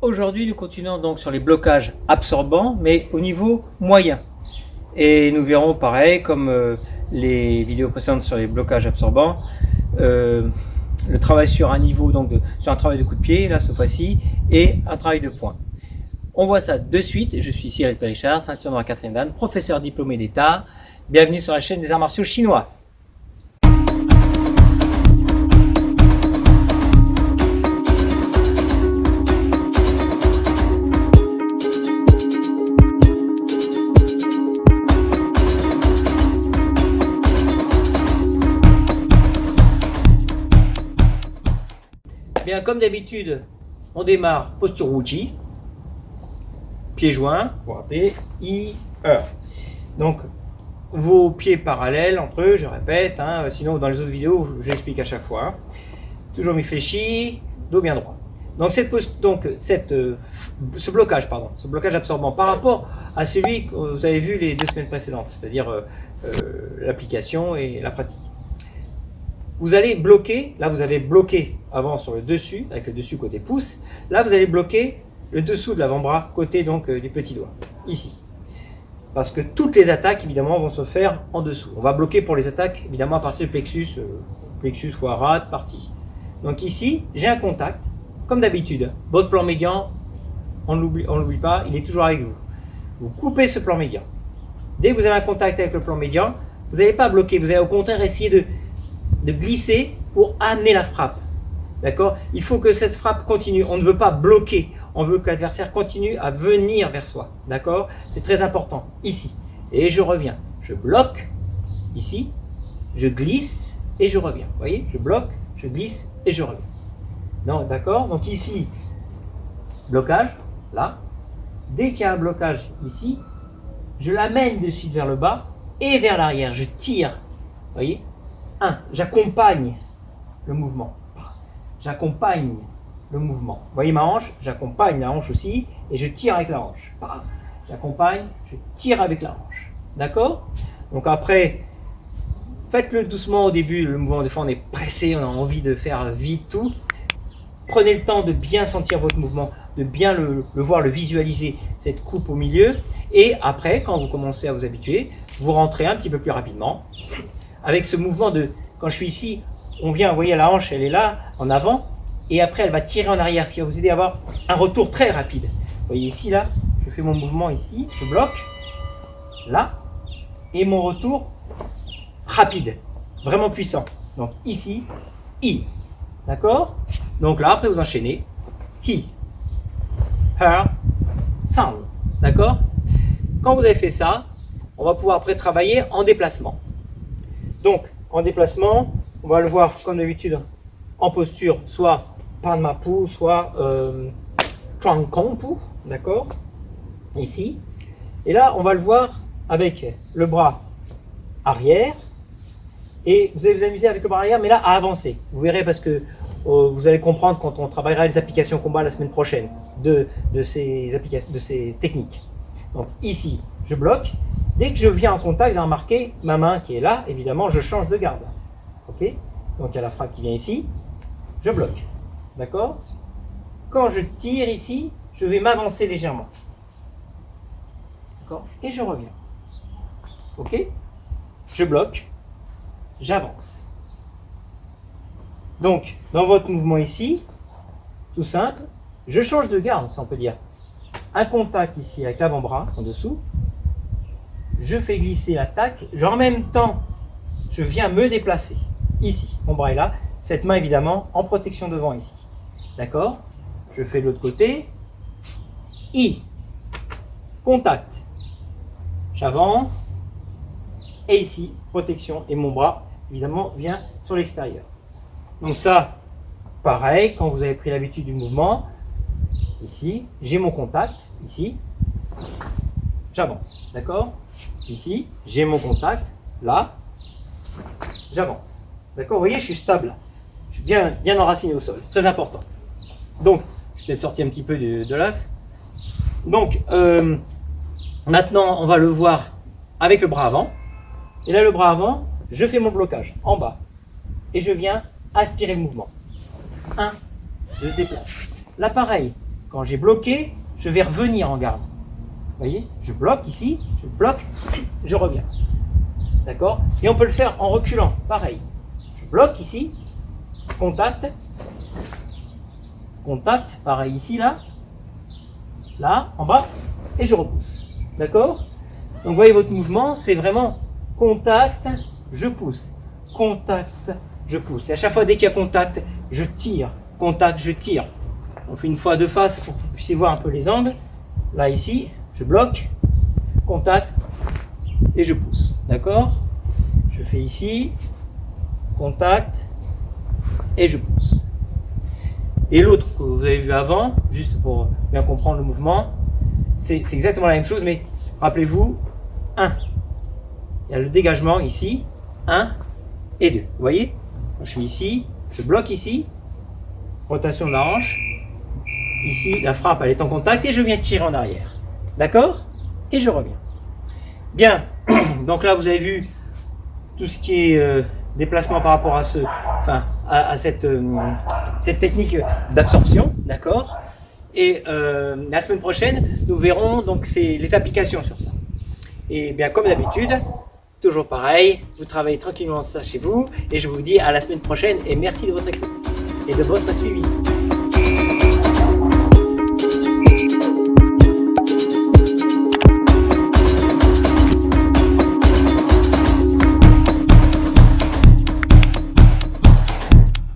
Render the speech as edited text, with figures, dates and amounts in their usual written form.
Aujourd'hui, nous continuons donc sur les blocages absorbants, mais au niveau moyen. Et nous verrons pareil, comme les vidéos précédentes sur les blocages absorbants, le travail sur un niveau, donc sur un travail de coup de pied, là cette fois-ci, et un travail de poing. On voit ça de suite. Je suis Cyril Périchard, ceinture noire 4e dan, professeur diplômé d'État. Bienvenue sur la chaîne des arts martiaux chinois. Bien, comme d'habitude, on démarre posture Wuji, pieds joints, pour rappeler, I, E. Donc, vos pieds parallèles entre eux, je répète, hein, sinon dans les autres vidéos, je l'explique à chaque fois. Hein. Toujours mi fléchi, dos bien droit. Donc, ce blocage absorbant par rapport à celui que vous avez vu les 2 semaines précédentes, c'est-à-dire l'application et la pratique. Vous allez bloquer, là vous avez bloqué avant sur le dessus, avec le dessus côté pouce, là vous allez bloquer le dessous de l'avant-bras, côté donc du petit doigt, ici. Parce que toutes les attaques évidemment vont se faire en dessous. On va bloquer pour les attaques évidemment à partir du plexus, plexus fois rate, partie. Donc ici, j'ai un contact, comme d'habitude. Votre plan médian, on ne l'oublie pas, il est toujours avec vous. Vous coupez ce plan médian. Dès que vous avez un contact avec le plan médian, vous n'allez pas bloquer, vous allez au contraire essayer de glisser pour amener la frappe. D'accord? Il faut que cette frappe continue. On ne veut pas bloquer. On veut que l'adversaire continue à venir vers soi. D'accord? C'est très important. Ici. Et je reviens. Je bloque. Ici. Je glisse et je reviens. Vous voyez? Je bloque, je glisse et je reviens. Non, d'accord? Donc ici, blocage. Là. Dès qu'il y a un blocage ici, je l'amène de suite vers le bas et vers l'arrière. Je tire. Vous voyez? 1. J'accompagne le mouvement. J'accompagne le mouvement. Vous voyez ma hanche? J'accompagne la hanche aussi et je tire avec la hanche. J'accompagne, je tire avec la hanche. D'accord? Donc après, faites-le doucement au début. Le mouvement, des fois, on est pressé, on a envie de faire vite tout. Prenez le temps de bien sentir votre mouvement, de bien le voir, le visualiser, cette coupe au milieu. Et après, quand vous commencez à vous habituer, vous rentrez un petit peu plus rapidement. Avec ce mouvement de, quand je suis ici, on vient, vous voyez la hanche, elle est là, en avant, et après elle va tirer en arrière, ce qui va vous aider à avoir un retour très rapide. Vous voyez ici, là, je fais mon mouvement ici, je bloque, là, et mon retour rapide, vraiment puissant. Donc ici, I, d'accord? Donc là, après vous enchaînez, Hi, Her, Sound, d'accord? Quand vous avez fait ça, on va pouvoir après travailler en déplacement. Donc, en déplacement, on va le voir comme d'habitude en posture, soit Panmapu, soit Chuangkongpu, d'accord? Ici. Et là, on va le voir avec le bras arrière. Et vous allez vous amuser avec le bras arrière, mais là, à avancer. Vous verrez parce que vous allez comprendre quand on travaillera les applications combat la semaine prochaine de ces techniques. Donc, ici, je bloque. Dès que je viens en contact, j'ai remarqué ma main qui est là, évidemment, je change de garde. Ok? Donc il y a la frappe qui vient ici, je bloque. D'accord? Quand je tire ici, je vais m'avancer légèrement. D'accord? Et je reviens. Ok? Je bloque, j'avance. Donc, dans votre mouvement ici, tout simple, je change de garde, si on peut dire. Un contact ici avec l'avant-bras en dessous. Je fais glisser l'attaque, en même temps, je viens me déplacer. Ici, mon bras est là, cette main évidemment en protection devant ici. D'accord? Je fais de l'autre côté. I, contact. J'avance. Et ici, protection. Et mon bras, évidemment, vient sur l'extérieur. Donc ça, pareil, quand vous avez pris l'habitude du mouvement, ici, j'ai mon contact, ici, j'avance. D'accord? Ici, j'ai mon contact, là, j'avance. D'accord? Vous voyez, je suis stable. Je suis bien enraciné au sol. C'est très important. Donc, je vais peut-être sortir un petit peu de l'axe. Donc, maintenant, on va le voir avec le bras avant. Et là, le bras avant, je fais mon blocage en bas. Et je viens aspirer le mouvement. 1, je déplace. Là, pareil, quand j'ai bloqué, je vais revenir en garde. Vous voyez, je bloque ici, je bloque, je reviens. D'accord? Et on peut le faire en reculant, pareil. Je bloque ici, contact, contact, pareil ici, là, en bas, et je repousse. D'accord? Donc vous voyez votre mouvement, c'est vraiment contact, je pousse, contact, je pousse. Et à chaque fois, dès qu'il y a contact, je tire, contact, je tire. On fait une fois de face pour que vous puissiez voir un peu les angles. Là, ici, je bloque, contact, et je pousse. D'accord? Je fais ici, contact, et je pousse. Et l'autre que vous avez vu avant, juste pour bien comprendre le mouvement, c'est exactement la même chose, mais rappelez-vous, 1. Il y a le dégagement ici, 1 et 2. Vous voyez? Je suis ici, je bloque ici, rotation de la hanche. Ici, la frappe, elle est en contact et je viens tirer en arrière. D'accord? Et je reviens. Bien, donc là, vous avez vu tout ce qui est déplacement par rapport à cette technique d'absorption. D'accord? Et la semaine prochaine, nous verrons donc les applications sur ça. Et bien, comme d'habitude, toujours pareil, vous travaillez tranquillement ça chez vous. Et je vous dis à la semaine prochaine et merci de votre écoute et de votre suivi.